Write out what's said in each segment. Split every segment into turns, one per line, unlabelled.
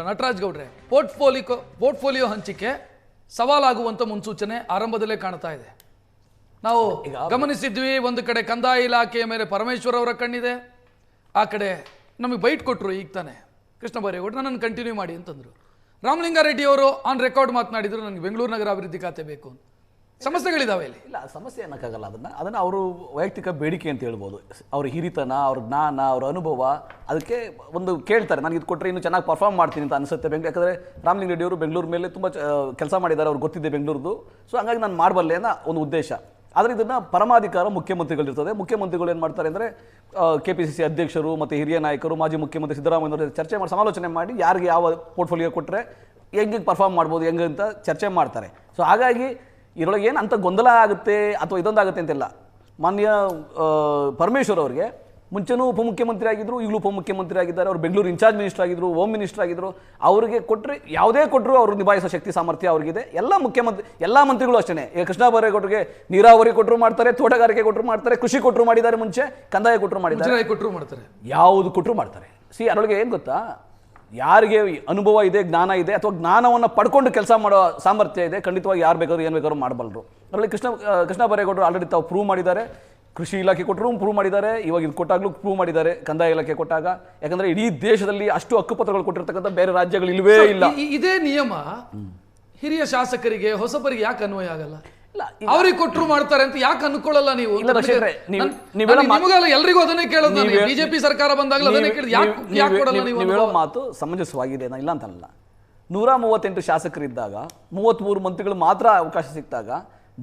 ನಟರಾಜ್ ಗೌಡ್ರೆ ಪೋರ್ಟ್ಫೋಲಿಯೋ ಹಂಚಿಕೆ ಸವಾಲಾಗುವಂತ ಮುನ್ಸೂಚನೆ ಆರಂಭದಲ್ಲೇ ಕಾಣ್ತಾ ಇದೆ. ನಾವು ಗಮನಿಸಿದ್ವಿ, ಒಂದು ಕಡೆ ಕಂದಾಯ ಇಲಾಖೆಯ ಮೇಲೆ ಪರಮೇಶ್ವರ್ ಅವರ ಕಣ್ಣಿದೆ, ಆ ಕಡೆ ನಮಗೆ ಬೈಟ್ ಕೊಟ್ಟರು ಈಗ ತಾನೆ ಕೃಷ್ಣ ಬೈರೇಗೌಡ, ನನ್ನನ್ನು ಕಂಟಿನ್ಯೂ ಮಾಡಿ ಅಂತಂದ್ರು. ರಾಮಲಿಂಗಾರೆಡ್ಡಿ ಅವರು ಆನ್ ರೆಕಾರ್ಡ್ ಮಾತನಾಡಿದ್ರು, ನನಗೆ ಬೆಂಗಳೂರು ನಗರ ಅಭಿವೃದ್ಧಿ ಖಾತೆ ಬೇಕು ಅಂತ. ಸಮಸ್ಯೆಗಳಿದಾವೆ ಇಲ್ಲಿ.
ಇಲ್ಲ, ಸಮಸ್ಯೆ ಅನ್ನಕ್ಕಾಗಲ್ಲ. ಅದನ್ನು ಅವರು ವೈಯಕ್ತಿಕ ಬೇಡಿಕೆ ಅಂತ ಹೇಳ್ಬೋದು. ಅವ್ರ ಹಿರಿತನ, ಅವ್ರ ಜ್ಞಾನ, ಅವ್ರ ಅನುಭವ, ಅದಕ್ಕೆ ಒಂದು ಕೇಳ್ತಾರೆ, ನನಗೆ ಇದು ಕೊಟ್ಟರೆ ಇನ್ನೂ ಚೆನ್ನಾಗಿ ಪರ್ಫಾರ್ಮ್ ಮಾಡ್ತೀನಿ ಅಂತ ಅನಿಸುತ್ತೆ. ಯಾಕಂದರೆ ರಾಮಲಿಂಗಾರೆಡ್ಡಿ ಅವರು ಬೆಂಗಳೂರು ಮೇಲೆ ತುಂಬ ಕೆಲಸ ಮಾಡಿದ್ದಾರೆ, ಅವ್ರಿಗೆ ಗೊತ್ತಿದೆ ಬೆಂಗಳೂರದು. ಸೊ ಹಂಗಾಗಿ ನಾನು ಮಾಡಬಲ್ಲೆ ಅನ್ನೋ ಒಂದು ಉದ್ದೇಶ. ಆದರೆ ಇದನ್ನು ಪರಮಾಧಿಕಾರ ಮುಖ್ಯಮಂತ್ರಿಗಳಿರ್ತದೆ. ಮುಖ್ಯಮಂತ್ರಿಗಳು ಏನು ಮಾಡ್ತಾರೆ ಅಂದರೆ KPCC ಅಧ್ಯಕ್ಷರು ಮತ್ತು ಹಿರಿಯ ನಾಯಕರು, ಮಾಜಿ ಮುಖ್ಯಮಂತ್ರಿ ಸಿದ್ದರಾಮಯ್ಯ ಚರ್ಚೆ ಮಾಡಿ, ಸಮಾಲೋಚನೆ ಮಾಡಿ, ಯಾರಿಗೆ ಯಾವ ಪೋರ್ಟ್ಫೋಲಿಯೋ ಕೊಟ್ಟರೆ ಹೆಂಗೆ ಪರ್ಫಾರ್ಮ್ ಮಾಡ್ಬೋದು, ಹೆಂಗೆ ಅಂತ ಚರ್ಚೆ ಮಾಡ್ತಾರೆ. ಸೊ ಹಾಗಾಗಿ ಇದರೊಳಗೆ ಏನು ಅಂತ ಗೊಂದಲ ಆಗುತ್ತೆ ಅಥವಾ ಇದೊಂದಾಗುತ್ತೆ ಅಂತೆಲ್ಲ. ಮಾನ್ಯ ಪರಮೇಶ್ವರ್ ಅವರಿಗೆ ಮುಂಚೆನೂ ಉಪಮುಖ್ಯಮಂತ್ರಿ ಆಗಿದ್ದರು, ಈಗಲೂ ಉಪಮುಖ್ಯಮಂತ್ರಿ ಆಗಿದ್ದಾರೆ. ಅವರು ಬೆಂಗಳೂರು ಇನ್ಚಾರ್ಜ್ ಮಿನಿಸ್ಟರ್ ಆಗಿದ್ದರು, ಹೋಮ್ ಮಿನಿಸ್ಟರ್ ಆಗಿದ್ದರು. ಅವರಿಗೆ ಕೊಟ್ಟರೆ ಯಾವುದೇ ಕೊಟ್ಟರು ಅವರು ನಿಭಾಯಿಸೋ ಶಕ್ತಿ ಸಾಮರ್ಥ್ಯ ಅವ್ರಿಗಿದೆ. ಎಲ್ಲ ಮಂತ್ರಿಗಳು ಅಷ್ಟೇ. ಈಗ ಕೃಷ್ಣ ಬೈರೇಗೌಡರಿಗೆ ನೀರಾವರಿ ಕೊಟ್ಟರು ಮಾಡ್ತಾರೆ, ತೋಟಗಾರಿಕೆ ಕೊಟ್ಟರು ಮಾಡ್ತಾರೆ, ಕೃಷಿ ಕೊಟ್ಟರು ಮಾಡಿದ್ದಾರೆ, ಮುಂಚೆ ಕಂದಾಯ ಕೊಟ್ಟರು ಮಾಡಿದ್ದಾರೆ, ಯಾವುದು ಕೊಟ್ಟರು ಮಾಡ್ತಾರೆ. ಅದರೊಳಗೆ ಏನು ಗೊತ್ತಾ, ಯಾರಿಗೆ ಅನುಭವ ಇದೆ, ಜ್ಞಾನ ಇದೆ, ಅಥವಾ ಜ್ಞಾನವನ್ನು ಪಡ್ಕೊಂಡು ಕೆಲಸ ಮಾಡೋ ಸಾಮರ್ಥ್ಯ ಇದೆ, ಖಂಡಿತವಾಗಿ ಯಾರು ಬೇಕಾದ್ರೂ ಏನು ಬೇಕಾದ್ರೂ ಮಾಡಬಲ್ಲರು. ಅದರಲ್ಲಿ ಕೃಷ್ಣ ಬೈರೇಗೌಡರು ಆಲ್ರೆಡಿ ತಾವು ಪ್ರೂವ್ ಮಾಡಿದ್ದಾರೆ. ಕೃಷಿ ಇಲಾಖೆ ಕೊಟ್ಟರು ಪ್ರೂವ್ ಮಾಡಿದ್ದಾರೆ, ಇವಾಗ ಇದು ಕೊಟ್ಟಾಗಲೂ ಪ್ರೂವ್ ಮಾಡಿದ್ದಾರೆ, ಕಂದಾಯ ಇಲಾಖೆ ಕೊಟ್ಟಾಗ. ಯಾಕಂದ್ರೆ ಇಡೀ ದೇಶದಲ್ಲಿ ಅಷ್ಟು ಹಕ್ಕುಪತ್ರಗಳು ಕೊಟ್ಟಿರ್ತಕ್ಕಂಥ ಬೇರೆ ರಾಜ್ಯಗಳು ಇಲ್ವೇ ಇಲ್ಲ.
ಇದೇ ನಿಯಮ ಹಿರಿಯ ಶಾಸಕರಿಗೆ, ಹೊಸಬರಿಗೆ ಯಾಕೆ ಅನ್ವಯ ಆಗಲ್ಲ? ಅವ್ರಿಗೆ ಕೊಟ್ಟರು ಮಾಡ್ತಾರೆ ಅಂತ ಯಾಕೆ ಅನ್ಕೊಳ್ಳಲ್ಲ ನೀವು? ಎಲ್ರಿಗೂ ಅದನ್ನೇ ಕೇಳೋದು. ಬಿಜೆಪಿ ಸರ್ಕಾರ ಬಂದಾಗಲೂ ಅದನ್ನೇ ಕೇಳಿದ್, ಯಾಕೆ ಕೊಡಲ್ಲ ನೀವು?
ಹೇಳೋ ಮಾತು ಸಮಂಜಸವಾಗಿದೆ, ಇಲ್ಲ ಅಂತಲ್ಲ. 138 ಶಾಸಕರಿದ್ದಾಗ 33 ಮಂತ್ರಿಗಳು ಮಾತ್ರ ಅವಕಾಶ ಸಿಕ್ತಾಗ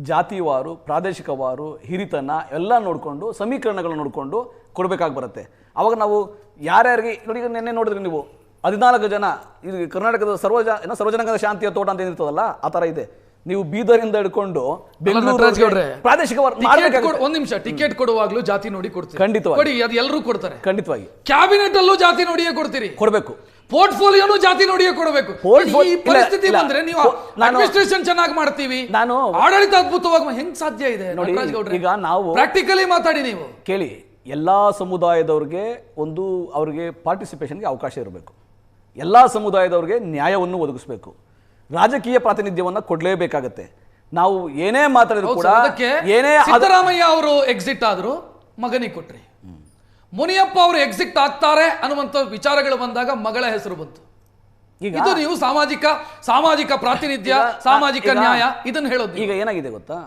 ಜಾತಿವಾರು, ಪ್ರಾದೇಶಿಕವಾರು, ಹಿರಿತನ ಎಲ್ಲ ನೋಡಿಕೊಂಡು, ಸಮೀಕರಣಗಳನ್ನ ನೋಡಿಕೊಂಡು ಕೊಡಬೇಕಾಗಿ ಬರುತ್ತೆ. ಅವಾಗ ನಾವು ಯಾರ್ಯಾರಿಗೆ ನೋಡಿ, ನಿನ್ನೆ ನೋಡಿದ್ರಿ ನೀವು 14 ಜನ, ಇದು ಕರ್ನಾಟಕದ ಸರ್ವಜನಾಂಗದ ಶಾಂತಿಯ ತೋಟ ಅಂತ ಏನಿರ್ತದಲ್ಲ, ಆ ಥರ ಇದೆ. ನೀವು ಬೀದರಿಂದ ಹಿಡ್ಕೊಂಡು ಬೆಂಗಳೂರು ಪ್ರಾದೇಶಿಕ
ಒಂದ್ ನಿಮಿಷ ಟಿಕೆಟ್ ಕೊಡುವಾಗ್ಲೂ ಜಾತಿ ನೋಡಿ ಕೊಡ್ತೀರಿ, ಖಂಡಿತವಾಗಿ ಅದು ಎಲ್ಲರೂ ಕೊಡ್ತಾರೆ.
ಖಂಡಿತವಾಗಿ
ಕ್ಯಾಬಿನೆಟ್ ಅಲ್ಲೂ ಜಾತಿ ನೋಡಿಯೇ ಕೊಡ್ತೀರಿ,
ಕೊಡಬೇಕು.
ಪೋರ್ಟ್ಫೋಲಿಯೋನು ಜಾತಿ ನೋಡಿಯೇ ಕೊಡಬೇಕು. ಈ ಪರಿಸ್ಥಿತಿ ಬಂದ್ರೆ ನೀವು ಅಡ್ಮಿನಿಸ್ಟ್ರೇಷನ್ ಚೆನ್ನಾಗಿ ಮಾಡ್ತೀವಿ, ನಾನು ಆಡಳಿತ ಅದ್ಭುತವಾಗಿ, ಹೆಂಗ್ ಸಾಧ್ಯ ಇದೆ ನೋಡಿ? ಈಗ ನಾವು ಪ್ರಾಕ್ಟಿಕಲಿ ಮಾತಾಡಿ, ನೀವು
ಕೇಳಿ, ಎಲ್ಲಾ ಸಮುದಾಯದವ್ರಿಗೆ ಅವ್ರಿಗೆ ಪಾರ್ಟಿಸಿಪೇಷನ್ಗೆ ಅವಕಾಶ ಇರಬೇಕು. ಎಲ್ಲಾ ಸಮುದಾಯದವ್ರಿಗೆ ನ್ಯಾಯವನ್ನು ಒದಗಿಸಬೇಕು. ರಾಜಕೀಯ ಪ್ರಾತಿನಿಧ್ಯವನ್ನು ಕೊಡಲೇಬೇಕಾಗತ್ತೆ. ನಾವು ಏನೇ ಮಾತಾಡಿದ್ರು ಕೂಡ, ಏನೇ
ಸಿದ್ದರಾಮಯ್ಯ ಅವರು ಎಕ್ಸಿಟ್ ಆದ್ರು ಮಗನಿಗೆ ಕೊಟ್ರಿ, ಮುನಿಯಪ್ಪ ಅವರು ಎಕ್ಸಿಟ್ ಆಗ್ತಾರೆ ಅನ್ನುವಂಥ ವಿಚಾರಗಳು ಬಂದಾಗ ಮಗಳ ಹೆಸರು ಬಂತು. ಇದು ನೀವು ಸಾಮಾಜಿಕ ಪ್ರಾತಿನಿಧ್ಯ, ಸಾಮಾಜಿಕ ನ್ಯಾಯ ಇದನ್ನು ಹೇಳೋದು.
ಈಗ ಏನಾಗಿದೆ ಗೊತ್ತಾ,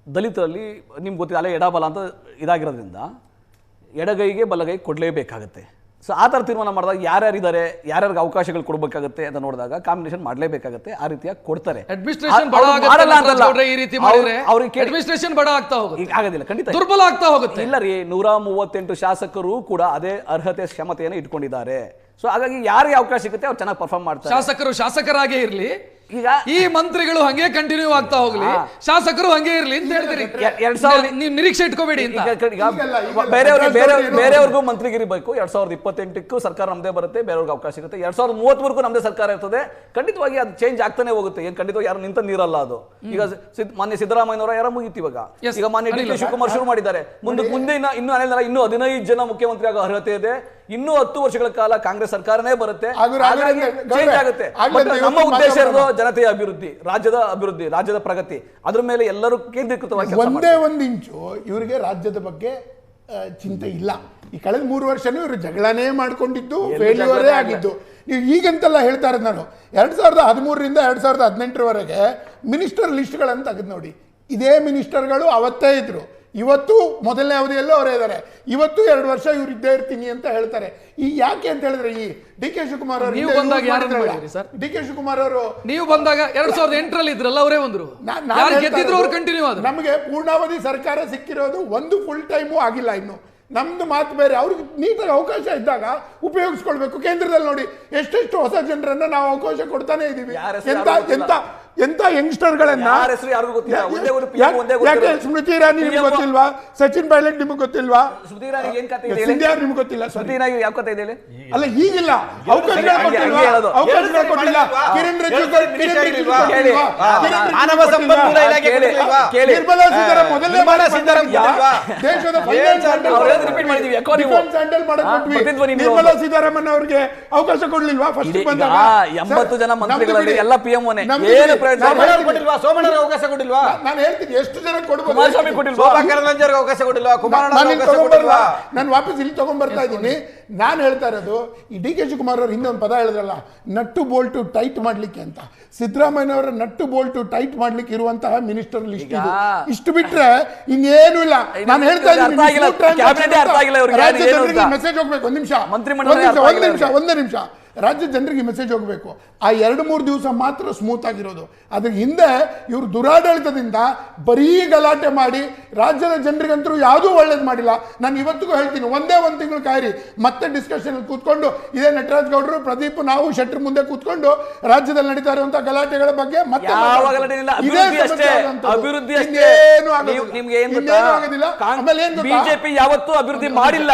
ದಲಿತರಲ್ಲಿ ನಿಮ್ಗೆ ಗೊತ್ತಿದೆ, ಅಲ್ಲೇ ಎಡಬಲ ಅಂತ ಇದಾಗಿರೋದ್ರಿಂದ ಎಡಗೈಗೆ ಬಲಗೈ ಕೊಡಲೇಬೇಕಾಗತ್ತೆ. ಸೊ ಆ ಥರ ತೀರ್ಮಾನ ಮಾಡಿದಾಗ ಯಾರ್ಯಾರಿದ್ದಾರೆ, ಯಾರ್ಯಾರಿಗೆ ಅವಕಾಶಗಳು ಕೊಡಬೇಕಾಗುತ್ತೆ ಅಂತ ನೋಡಿದಾಗ ಕಾಂಬಿನೇಷನ್ ಮಾಡಲೇಬೇಕಾಗುತ್ತೆ. ಆ ರೀತಿಯಾಗಿ ಕೊಡ್ತಾರೆ. ಆಗೋದಿಲ್ಲ, ಖಂಡಿತ
ದುರ್ಬಲ ಆಗ್ತಾ ಹೋಗುತ್ತೆ.
ಇಲ್ಲ ರೀ, 138 ಶಾಸಕರು ಕೂಡ ಅದೇ ಅರ್ಹತೆ ಕ್ಷಮತೆಯನ್ನು ಇಟ್ಕೊಂಡಿದ್ದಾರೆ. ಸೊ ಹಾಗಾಗಿ ಯಾರಿಗೆ ಅವಕಾಶ ಸಿಗುತ್ತೆ ಅವ್ರು ಚೆನ್ನಾಗಿ ಪರ್ಫಾರ್ಮ್ ಮಾಡ್ತಾರೆ.
ಶಾಸಕರು ಶಾಸಕರಾಗೇ ಇರ್ಲಿ, ಈಗ ಈ ಮಂತ್ರಿಗಳು ಹಂಗೆ ಕಂಟಿನ್ಯೂ ಆಗ್ತಾ ಹೋಗ್ಲಿ, ಶಾಸಕರು ಹಂಗೆ ಇರ್ಲಿ ಅಂತ ಹೇಳಿದ್ರಿ. ನೀವು ನಿರೀಕ್ಷೆ ಇಟ್ಕೋಬೇಡಿ ಅಂತ.
ಬೇರೆಯವ್ರಿಗೂ ಮಂತ್ರಿಗಿರಿ ಬೇಕು. 2028ಕ್ಕೂ ಸರ್ಕಾರ ನಮ್ದೇ ಬರುತ್ತೆ, ಬೇರೆಯವ್ರಿಗೆ ಅವಕಾಶ ಸಿಗುತ್ತೆ. 2030ವರೆಗೂ ನಮ್ದೇ ಸರ್ಕಾರ ಇರ್ತದೆ. ಖಂಡಿತವಾಗಿ ಅದು ಚೇಂಜ್ ಆಗ್ತಾನೆ ಹೋಗುತ್ತೆ. ಏನ್ ಖಂಡಿತವಾಗಿ ಯಾರು ನಿಂತ ನೀರಲ್ಲ ಅದು. ಈಗ ಮಾನ್ಯ ಸಿದ್ದರಾಮಯ್ಯನವರ ಯಾರ ಮುಗಿತು ಇವಾಗ. ಈಗ ಮಾನ್ಯ DK ಶಿವಕುಮಾರ್ ಶುರು ಮಾಡಿದ್ದಾರೆ. ಮುಂದೆ ಇನ್ನೂ 15 ಜನ ಮುಖ್ಯಮಂತ್ರಿ ಆಗೋ ಅರ್ಹತೆ ಇದೆ. ಇನ್ನೂ 10 ವರ್ಷಗಳ ಕಾಲ ಕಾಂಗ್ರೆಸ್ ಸರ್ಕಾರನೇ ಬರುತ್ತೆ, ಚೇಂಜ್ ಆಗುತ್ತೆ. ನಮ್ಮ ಉದ್ದೇಶ ಇರೋದು ಜನತೆಯ ಅಭಿವೃದ್ಧಿ, ರಾಜ್ಯದ ಪ್ರಗತಿ. ಅದ್ರ ಮೇಲೆ ಎಲ್ಲರೂ ಕೇಂದ್ರೀಕೃತವಾಗಿ.
ಒಂದು ಇಂಚು ಇವರಿಗೆ ರಾಜ್ಯದ ಬಗ್ಗೆ ಚಿಂತೆ ಇಲ್ಲ. ಈ ಕಳೆದ 3 ವರ್ಷನೂ ಇವರು ಜಗಳನೇ ಮಾಡ್ಕೊಂಡಿದ್ದು, ಫೇಲ್ಯೂರೇ ಆಗಿದ್ದು. ನೀವು ಈಗಂತೆಲ್ಲ ಹೇಳ್ತಾ ಇರೋದು, ನಾನು 2013ರಿಂದ 2018ರವರೆಗೆ ಮಿನಿಸ್ಟರ್ ಲಿಸ್ಟ್ಗಳನ್ನು ತೆಗೆದು ನೋಡಿ. ಇದೇ ಮಿನಿಸ್ಟರ್ಗಳು ಅವತ್ತೇ ಇದ್ರು, ಇವತ್ತು ಮೊದಲನೇ ಅವಧಿಯಲ್ಲೂ ಅವರೇ ಇದ್ದಾರೆ. ಇವತ್ತು 2 ವರ್ಷ ಇವ್ರು ಇದ್ದೇ ಇರ್ತೀನಿ ಅಂತ ಹೇಳ್ತಾರೆ. ಈ ಯಾಕೆ ಅಂತ ಹೇಳಿದ್ರೆ, ಈ DK ಶಿವಕುಮಾರ್ ಅವರು
ನೀವು ಬಂದಾಗ ನೀವು ಬಂದಾಗ 2008ರಲ್ಲಿ ಇದ್ರಲ್ಲ, ಅವರೇ ಬಂದ್ರು,
ನಮಗೆ ಪೂರ್ಣಾವಧಿ ಸರ್ಕಾರ ಸಿಕ್ಕಿರೋದು ಒಂದು ಫುಲ್ ಟೈಮು ಆಗಿಲ್ಲ ಇನ್ನು. ನಮ್ದು ಮಾತು ಬೇರೆ. ಅವ್ರಿಗೆ ನೀಟಾಗಿ ಅವಕಾಶ ಇದ್ದಾಗ ಉಪಯೋಗಿಸ್ಕೊಳ್ಬೇಕು. ಕೇಂದ್ರದಲ್ಲಿ ನೋಡಿ ಎಷ್ಟೆಷ್ಟು ಹೊಸ ಜನರನ್ನ ನಾವು ಅವಕಾಶ ಕೊಡ್ತಾನೆ ಇದೀವಿ. ಎಂತ ಎಂತ ಯಂಗ್ಸ್ಟರ್ಗಳನ್ನ
ಯಾರ ಹೆಸರು ಯಾರಿಗೂ ಗೊತ್ತಿಲ್ಲ. ಒಂದೇ ಒಂದು PM ಒಂದೇ ಗೊತ್ತಿರೋದು.
ಯಾಕೆ ಸ್ಮೃತಿ ಇರಾನಿ ನಿಮ್ಗೆ ಗೊತ್ತಿಲ್ವಾ? ಸಚಿನ್ ಪೈಲಟ್ ನಿಮ್ಗೆ ಗೊತ್ತಿಲ್ವಾ?
ಸ್ಮೃತಿ ಇರಾನಿ ಏನ್ ಕತೆ ಇದೆ?
ಸಿಂಧ್ಯಾ ನಿಮ್ಗೆ ಗೊತ್ತಿಲ್ಲ?
ಸ್ಮೃತಿ ಇರಾನಿ ಯಾವ ಕತೆ ಇದೆ?
ಅಲ್ಲ ಈಗಿಲ್ಲ ಅವಕಾಶಗಳು ಕೊಟ್ಟಿಲ್ವಾ? ಅವಕಾಶಗಳು ಕೊಟ್ಟಿಲ್ಲ. ಕಿರಣ್ ರಿಜಿಜು ಕೊಟ್ಟಿಲ್ವಾ?
ಮಾನವ ಸಂಪನ್ಮೂಲ ಇಲಾಖೆ ಕೊಟ್ಟಿಲ್ವಾ?
ನಿರ್ಮಲಾ ಸೀತಾರಾಮನ್ ಮೊದಲನೇ
ನಿರ್ಮಲಾ ಸೀತಾರಾಮನ್ ಕೊಟ್ಟಿಲ್ವಾ?
ದೇಶದ ಫೈನಾನ್ಸ್ ನಿರ್ಮಲಾ ಸೀತಾರಾಮನ್ ಅವರಿಗೆ ಅವಕಾಶ ಕೊಡ್ಲಿಲ್ವಾ? ಫಸ್ಟ್ ಬಂದಾಗ
80 ಜನ ಮಂತ್ರಿಗಳಲ್ಲಿ ಎಲ್ಲ PM ಒನೇ. ಏನು ಪ್ರಯೋಜನ?
ಕೊಟ್ಟಿಲ್ವಾ? ಸೋಮಣ್ಣರಿಗೆ ಅವಕಾಶ ಕೊಟ್ಟಿಲ್ವಾ?
ನಾನು ಹೇಳ್ತೀನಿ ಎಷ್ಟು ಜನ ಕೊಡ್ಬೋದು.
ಕುಮಾರಸ್ವಾಮಿ ಕೊಟ್ಟಿಲ್ವಾ?
ಶೋಭಾ ಕರಂದ್ಲಾಜೆಯವರಿಗೆ ಅವಕಾಶ ಕೊಟ್ಟಿಲ್ವಾ? ಕುಮಾರಣ್ಣರಿಗೆ ಅವಕಾಶ ಕೊಟ್ಟಿಲ್ವಾ?
ನಾನು ವಾಪಸ್ ಇಲ್ಲಿ ತಗೊಂಡ್ಬರ್ತಾ ಇದ್ದೀನಿ. ನಾನು ಹೇಳ್ತಾ ಇರೋದು ಈ ಡಿ ಕೆ ಶಿವಕುಮಾರ್ ಅವರು ಹಿಂದೆ ಒಂದು ಪದ ಹೇಳಿದ್ರಲ್ಲ, ನಟ್ಟು ಬೋಲ್ಟು ಟೈಟ್ ಮಾಡ್ಲಿಕ್ಕೆ ಅಂತ. ಸಿದ್ದರಾಮಯ್ಯ ಅವರ ನಟ್ಟು ಬೋಲ್ಟು ಟೈಟ್ ಮಾಡ್ಲಿಕ್ಕೆ ಇರುವಂತಹ ಮಿನಿಸ್ಟರ್ ಲಿಸ್ಟ್ ಇದು. ಇಷ್ಟು ಬಿಟ್ರೆ ಇನ್ನೇನು ಇಲ್ಲ. ನಾನು ಹೇಳ್ತಾ ಇದ್ದೀನಿ ರಾಜ್ಯ ಜನರಿಗೆ ಮೆಸೇಜ್ ಹೋಗ್ಬೇಕು. ಒಂದ್ ನಿಮಿಷ ರಾಜ್ಯ ಜನರಿಗೆ ಮೆಸೇಜ್ ಹೋಗಬೇಕು. ಆ 2-3 ದಿವಸ ಮಾತ್ರ ಸ್ಮೂತ್ ಆಗಿರೋದು. ಅದ್ರ ಹಿಂದೆ ಇವರು ದುರಾಡಳಿತದಿಂದ ಬರೀ ಗಲಾಟೆ ಮಾಡಿ ರಾಜ್ಯದ ಜನರಿಗಂತೂ ಯಾವುದೂ ಒಳ್ಳೇದು ಮಾಡಿಲ್ಲ. ನಾನು ಇವತ್ತಿಗೂ ಹೇಳ್ತೀನಿ, ಒಂದೇ ಒಂದು ತಿಂಗಳು ಕಾಯಿರಿ, ಮತ್ತೆ ಡಿಸ್ಕಷನ್ ಕೂತ್ಕೊಂಡು ಇದೇ ನಟರಾಜ್ ಗೌಡರು, ಪ್ರದೀಪ್, ನಾವು ಶೆಟ್ಟರ್ ಮುಂದೆ ಕೂತ್ಕೊಂಡು ರಾಜ್ಯದಲ್ಲಿ ನಡೀತಾ ಇರುವಂತಹ ಗಲಾಟೆಗಳ ಬಗ್ಗೆ ಮತ್ತೆ
ಬಿಜೆಪಿ ಯಾವತ್ತೂ ಅಭಿವೃದ್ಧಿ ಮಾಡಿಲ್ಲ.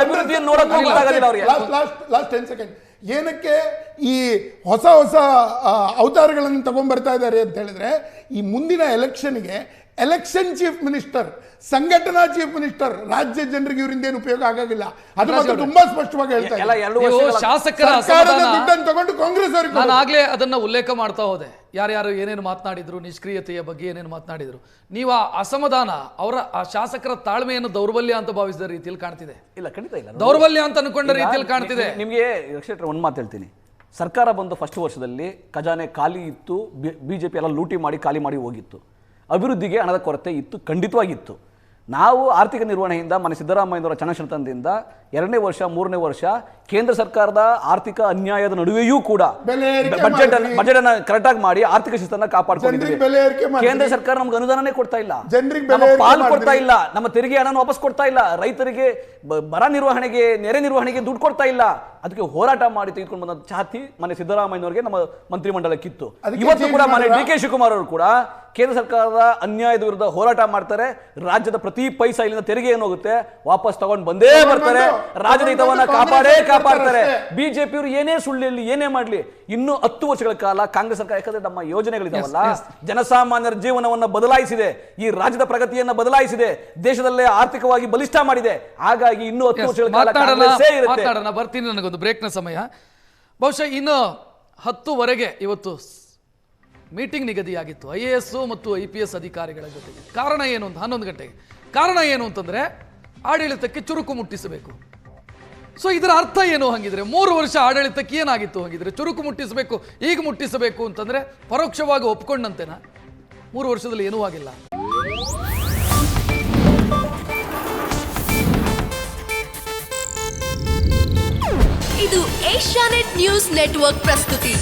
ಅಭಿವೃದ್ಧಿಯನ್ನು ನೋಡಕ್ ಗೊತ್ತಾಗೋದಿಲ್ಲ ಅವರಿಗೆ.
Last 10 second. ಏನಕ್ಕೆ ಈ ಹೊಸ ಅವತಾರಗಳನ್ನು ತಗೊಂಡ್ಬರ್ತಾ ಇದ್ದಾರೆ ಅಂತ ಹೇಳಿದ್ರೆ, ಈ ಮುಂದಿನ ಎಲೆಕ್ಷನ್ಗೆ ಎಲೆಕ್ಷನ್ ಚೀಫ್ ಮಿನಿಸ್ಟರ್, ಸಂಘಟನಾ ಚೀಫ್ ಮಿನಿಸ್ಟರ್, ರಾಜ್ಯ ಜನರಿಗೆ ಇವರಿಂದ ಏನು ಉಪಯೋಗ ಆಗೋದಿಲ್ಲ. ಅದು ಮಾತ್ರ ತುಂಬಾ ಸ್ಪಷ್ಟವಾಗಿ ಹೇಳ್ತಾ ಇದ್ದಾರೆ.
ಶಾಸಕರ
ದುಡ್ಡನ್ನು ತಗೊಂಡು ಕಾಂಗ್ರೆಸ್ ಅವರಿಗೆ.
ನಾನು ಆಗ್ಲೇ ಅದನ್ನ ಉಲ್ಲೇಖ ಮಾಡ್ತಾ ಹೋದೆ. ಯಾರ್ಯಾರು ಏನೇನು ಮಾತನಾಡಿದ್ರು, ನಿಷ್ಕ್ರಿಯತೆಯ ಬಗ್ಗೆ ಏನೇನು ಮಾತನಾಡಿದ್ರು. ನೀವು ಆ ಅಸಮಾಧಾನ, ಅವರ ಆ ಶಾಸಕರ ತಾಳ್ಮೆಯನ್ನು ದೌರ್ಬಲ್ಯ ಅಂತ ಭಾವಿಸಿದ ರೀತಿಯಲ್ಲಿ ಕಾಣ್ತಿದೆ.
ಇಲ್ಲ, ಖಂಡಿತ ಇಲ್ಲ,
ದೌರ್ಬಲ್ಯ ಅಂತ ಅನ್ಕೊಂಡ ರೀತಿಯಲ್ಲಿ ಕಾಣ್ತಿದೆ.
ನಿಮಗೆ ಒಂದು ಮಾತು ಹೇಳ್ತೀನಿ. ಸರ್ಕಾರ ಬಂದು ಫಸ್ಟ್ ವರ್ಷದಲ್ಲಿ ಖಜಾನೆ ಖಾಲಿ ಇತ್ತು. ಬಿಜೆಪಿ ಎಲ್ಲ ಲೂಟಿ ಮಾಡಿ ಖಾಲಿ ಮಾಡಿ ಹೋಗಿತ್ತು. ಅಭಿವೃದ್ಧಿಗೆ ಹಣದ ಕೊರತೆ ಇತ್ತು, ಖಂಡಿತವಾಗಿತ್ತು. ನಾವು ಆರ್ಥಿಕ ನಿರ್ವಹಣೆಯಿಂದ ಮನೆ ಸಿದ್ದರಾಮಯ್ಯನವರ ಚಣಶತನದಿಂದ 2ನೇ ವರ್ಷ 3ನೇ ವರ್ಷ ಕೇಂದ್ರ ಸರ್ಕಾರದ ಆರ್ಥಿಕ ಅನ್ಯಾಯದ ನಡುವೆಯೂ ಕೂಡ ಬಜೆಟ್ ಅನ್ನ ಕರೆಕ್ಟ್ ಆಗಿ ಮಾಡಿ ಆರ್ಥಿಕ ಶಿಸ್ತನ್ನ ಕಾಪಾಡ್ಕೊಂಡಿದ್ದೀವಿ. ಕೇಂದ್ರ ಸರ್ಕಾರ ನಮ್ಗೆ ಅನುದಾನನೇ ಕೊಡ್ತಾ ಇಲ್ಲ, ಪಾಲು ಕೊಡ್ತಾ ಇಲ್ಲ, ನಮ್ಮ ತೆರಿಗೆ ಹಣನ ವಾಪಸ್ ಕೊಡ್ತಾ ಇಲ್ಲ, ರೈತರಿಗೆ ಬರ ನಿರ್ವಹಣೆಗೆ, ನೆರೆ ನಿರ್ವಹಣೆಗೆ ದುಡ್ಡು ಕೊಡ್ತಾ ಇಲ್ಲ. ಅದಕ್ಕೆ ಹೋರಾಟ ಮಾಡಿ ತೆಗೆದುಕೊಂಡು ಬಂದ ಚಾತಿ ಮನೆ ಸಿದ್ದರಾಮಯ್ಯನವರಿಗೆ ನಮ್ಮ ಮಂತ್ರಿಮಂಡಲಕ್ಕಿತ್ತು. ಇವತ್ತು ಕೂಡ ಮನೆ ಡಿ ಕೆ ಶಿವಕುಮಾರ್ ಅವರು ಕೂಡ ಕೇಂದ್ರ ಸರ್ಕಾರದ ಅನ್ಯಾಯದ ವಿರುದ್ಧ ಹೋರಾಟ ಮಾಡ್ತಾರೆ. ರಾಜ್ಯದ ಪ್ರತಿ ಪೈಸಾ ಇಲ್ಲಿಂದ ತೆರಿಗೆ ಏನಾಗುತ್ತೆ ವಾಪಸ್ ತಗೊಂಡು ಬಂದೇ ಬರ್ತಾರೆ. ರಾಜ್ಯದ ಹಿತವನ್ನ ಕಾಪಾಡ್ತಾರೆ. ಬಿಜೆಪಿ ಅವರು ಏನೇ ಸುಳ್ಳಿ ಏನೇ ಮಾಡ್ಲಿ, ಇನ್ನು 10 ವರ್ಷಗಳ ಕಾಲ ಕಾಂಗ್ರೆಸ್ ಸರ್ಕಾರ, ಯಾಕಂದ್ರೆ ನಮ್ಮ ಯೋಜನೆಗಳಿದಾವಲ್ಲ, ಜನಸಾಮಾನ್ಯರ ಜೀವನವನ್ನ ಬದಲಾಯಿಸಿದೆ, ಈ ರಾಜ್ಯದ ಪ್ರಗತಿಯನ್ನ ಬದಲಾಯಿಸಿದೆ, ದೇಶದಲ್ಲೇ ಆರ್ಥಿಕವಾಗಿ ಬಲಿಷ್ಠ ಮಾಡಿದೆ. ಹಾಗಾಗಿ ಇನ್ನು 10 ವರ್ಷಗಳ ಕಾಲ ಕಾಂಗ್ರೆಸ್ಸೇ ಇರುತ್ತೆ.
ಬರ್ತೀನಿ, ನನಗೊಂದು ಬ್ರೇಕ್ನ ಸಮಯ. ಬಹುಶಃ ಇನ್ನು 10ವರೆಗೆ ಇವತ್ತು ಮೀಟಿಂಗ್ ನಿಗದಿಯಾಗಿತ್ತು IAS ಮತ್ತು IPS ಅಧಿಕಾರಿಗಳ ಜೊತೆಗೆ. ಕಾರಣ ಏನು ಅಂತ 11 ಗಂಟೆಗೆ. ಕಾರಣ ಏನು ಅಂತಂದ್ರೆ ಆಡಳಿತಕ್ಕೆ ಚುರುಕು ಮುಟ್ಟಿಸಬೇಕು. ಸೊ ಇದರ ಅರ್ಥ ಏನು ಹಂಗಿದ್ರೆ? 3 ವರ್ಷ ಆಡಳಿತಕ್ಕೆ ಏನಾಗಿತ್ತು ಹಂಗಿದ್ರೆ? ಚುರುಕು ಮುಟ್ಟಿಸಬೇಕು, ಈಗ ಮುಟ್ಟಿಸಬೇಕು ಅಂತಂದ್ರೆ ಪರೋಕ್ಷವಾಗಿ ಒಪ್ಕೊಂಡಂತೆನಾ? 3 ವರ್ಷದಲ್ಲಿ ಏನೂ ಆಗಿಲ್ಲ.
ಇದು ಏಷ್ಯಾನೆಟ್ ನ್ಯೂಸ್ ನೆಟ್ವರ್ಕ್ ಪ್ರಸ್ತುತಿ.